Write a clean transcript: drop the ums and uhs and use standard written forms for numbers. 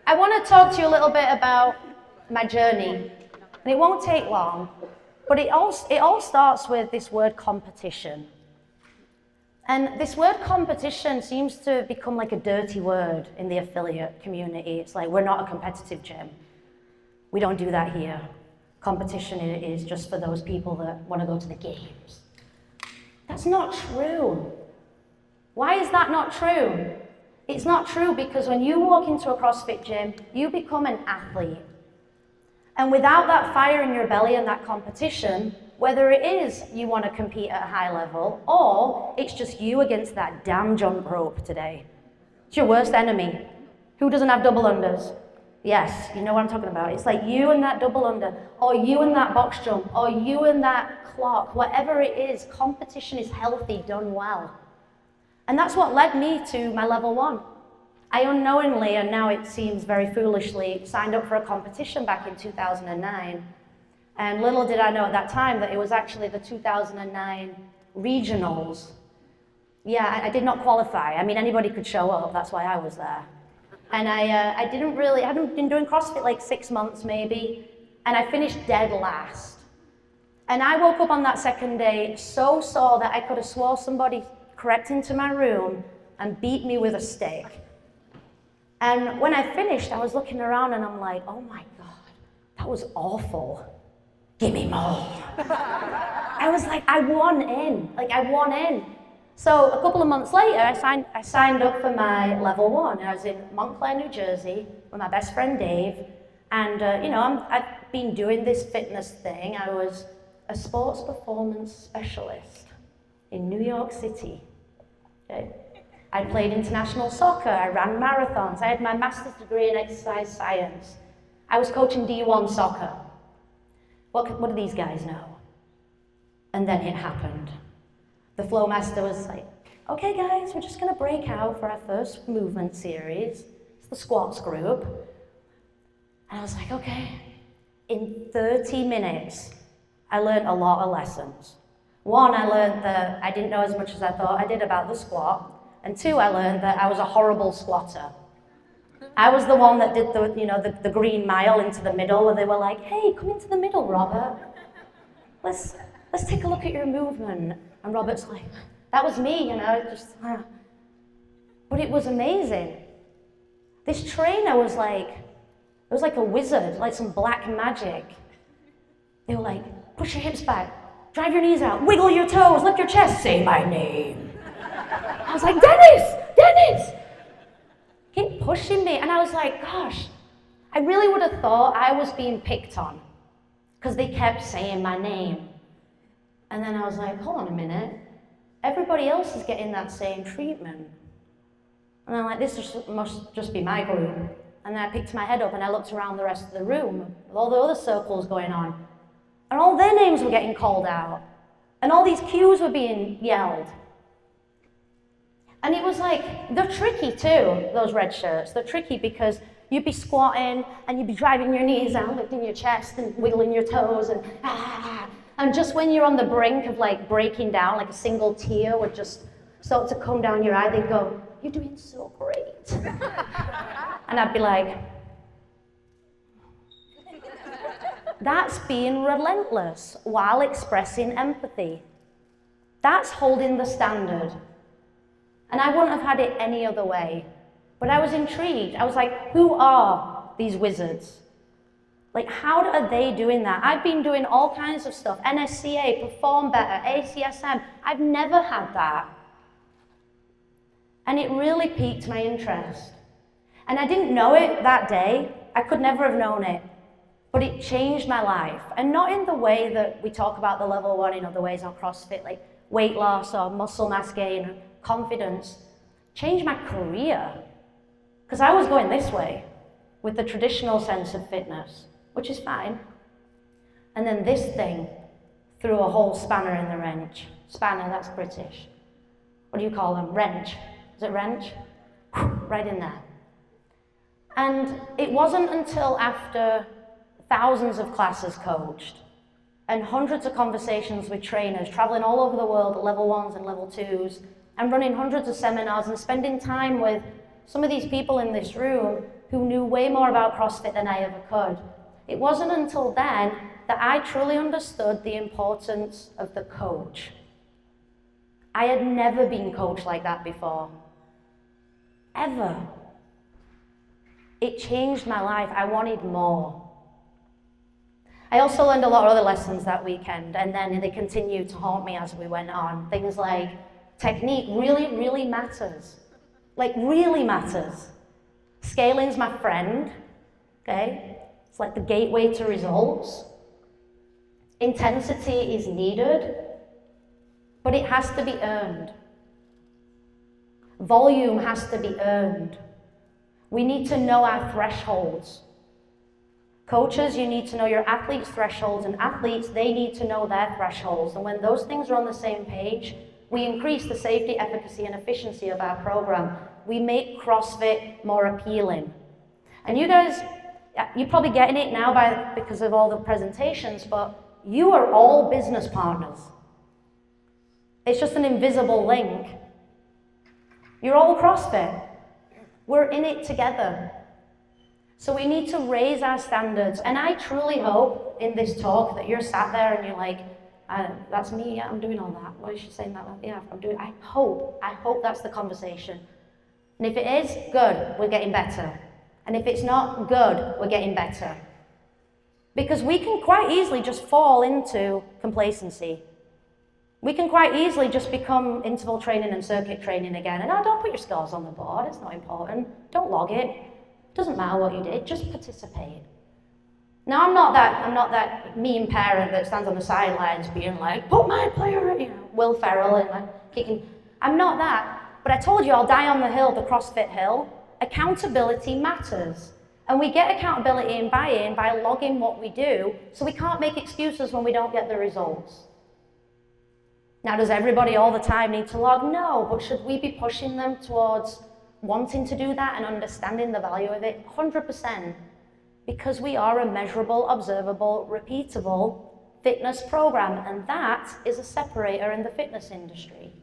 I want to talk to you a little bit about my journey, and it won't take long, but it all starts with this word competition. And this word competition seems to become like a dirty word in the affiliate community. It's like, we're not a competitive gym. We don't do that here. Competition is just for those people that want to go to the games. That's not true. Why is that not true? It's not true because when you walk into a CrossFit gym, you become an athlete. And without that fire in your belly and that competition, whether it is you want to compete at a high level or it's just you against that damn jump rope today. It's your worst enemy. Who doesn't have double unders? Yes, you know what I'm talking about. It's like you and that double under, or you and that box jump, or you and that clock, whatever it is, competition is healthy, done well. And that's what led me to my level 1. I unknowingly, and now it seems very foolishly, signed up for a competition back in 2009. And little did I know at that time that it was actually the 2009 regionals. Yeah, I did not qualify. I mean, anybody could show up, that's why I was there. And I hadn't been doing CrossFit like 6 months maybe, and I finished dead last. And I woke up on that second day so sore that I could have swore somebody crept into my room and beat me with a stick. And when I finished, I was looking around and I'm like, oh my God, that was awful. Give me more. I was like, I won in. So a couple of months later, I signed up for my level 1. I was in Montclair, New Jersey with my best friend Dave. And I've been doing this fitness thing. I was a sports performance specialist in New York City. Okay. I played international soccer, I ran marathons, I had my master's degree in exercise science. I was coaching D1 soccer. What do these guys know? And then it happened. The flow master was like, okay guys, we're just gonna break out for our first movement series. It's the squats group. And I was like, okay. In 30 minutes, I learned a lot of lessons. 1, I learned that I didn't know as much as I thought I did about the squat. And 2, I learned that I was a horrible squatter. I was the one that did the green mile into the middle where they were like, hey, come into the middle, Robert. Let's take a look at your movement. And Robert's like, that was me, But it was amazing. This trainer was like a wizard, like some black magic. They were like, push your hips back, drive your knees out, wiggle your toes, lift your chest, say my name. I was like, Dennis! Keep pushing me. And I was like, gosh, I really would have thought I was being picked on because they kept saying my name. And then I was like, hold on a minute. Everybody else is getting that same treatment. And I'm like, must just be my group. And then I picked my head up and I looked around the rest of the room with all the other circles going on. And all their names were getting called out. And all these cues were being yelled. And it was like, they're tricky too, those red shirts. They're tricky because you'd be squatting and you'd be driving your knees out, lifting your chest and wiggling your toes and just when you're on the brink of like breaking down, like a single tear would just start to come down your eye, they'd go, you're doing so great. And I'd be like, that's being relentless while expressing empathy. That's holding the standard. And I wouldn't have had it any other way. But I was intrigued. I was like, who are these wizards? Like, how are they doing that? I've been doing all kinds of stuff. NSCA, Perform Better, ACSM. I've never had that. And it really piqued my interest. And I didn't know it that day. I could never have known it. But it changed my life. And not in the way that we talk about the level 1 in other ways on CrossFit, like weight loss or muscle mass gain, confidence. Changed my career. Because I was going this way with the traditional sense of fitness, which is fine. And then this thing threw a whole spanner in the wrench. Spanner, that's British. What do you call them? Wrench. Is it wrench? Right in there. And it wasn't until after thousands of classes coached and hundreds of conversations with trainers, traveling all over the world at level 1s and level 2s, and running hundreds of seminars and spending time with some of these people in this room who knew way more about CrossFit than I ever could. It wasn't until then that I truly understood the importance of the coach. I had never been coached like that before. Ever. It changed my life. I wanted more. I also learned a lot of other lessons that weekend, and then they continued to haunt me as we went on. Things like technique really, really matters. Like, really matters. Scaling's my friend, okay? It's like the gateway to results. Intensity is needed, but it has to be earned. Volume has to be earned. We need to know our thresholds. Coaches, you need to know your athletes' thresholds, and athletes, they need to know their thresholds. And when those things are on the same page, we increase the safety, efficacy, and efficiency of our program. We make CrossFit more appealing. And you guys, you're probably getting it now because of all the presentations, but you are all business partners. It's just an invisible link. You're all CrossFit. We're in it together. So we need to raise our standards. And I truly hope in this talk that you're sat there and you're like, that's me, yeah, I'm doing all that. Why is she saying that? Yeah, I'm doing, I hope that's the conversation. And if it is, good, we're getting better. And if it's not, good, we're getting better. Because we can quite easily just fall into complacency. We can quite easily just become interval training and circuit training again. And don't put your scores on the board, it's not important. Don't log it. Doesn't matter what you did, just participate. Now, I'm not that mean parent that stands on the sidelines being like, put my player, Will Ferrell and like kicking. I'm not that. But I told you I'll die on the hill, the CrossFit hill. Accountability matters. And we get accountability and buy-in by logging what we do, so we can't make excuses when we don't get the results. Now, does everybody all the time need to log? No, but should we be pushing them towards wanting to do that and understanding the value of it? 100%. Because we are a measurable, observable, repeatable fitness program, and that is a separator in the fitness industry.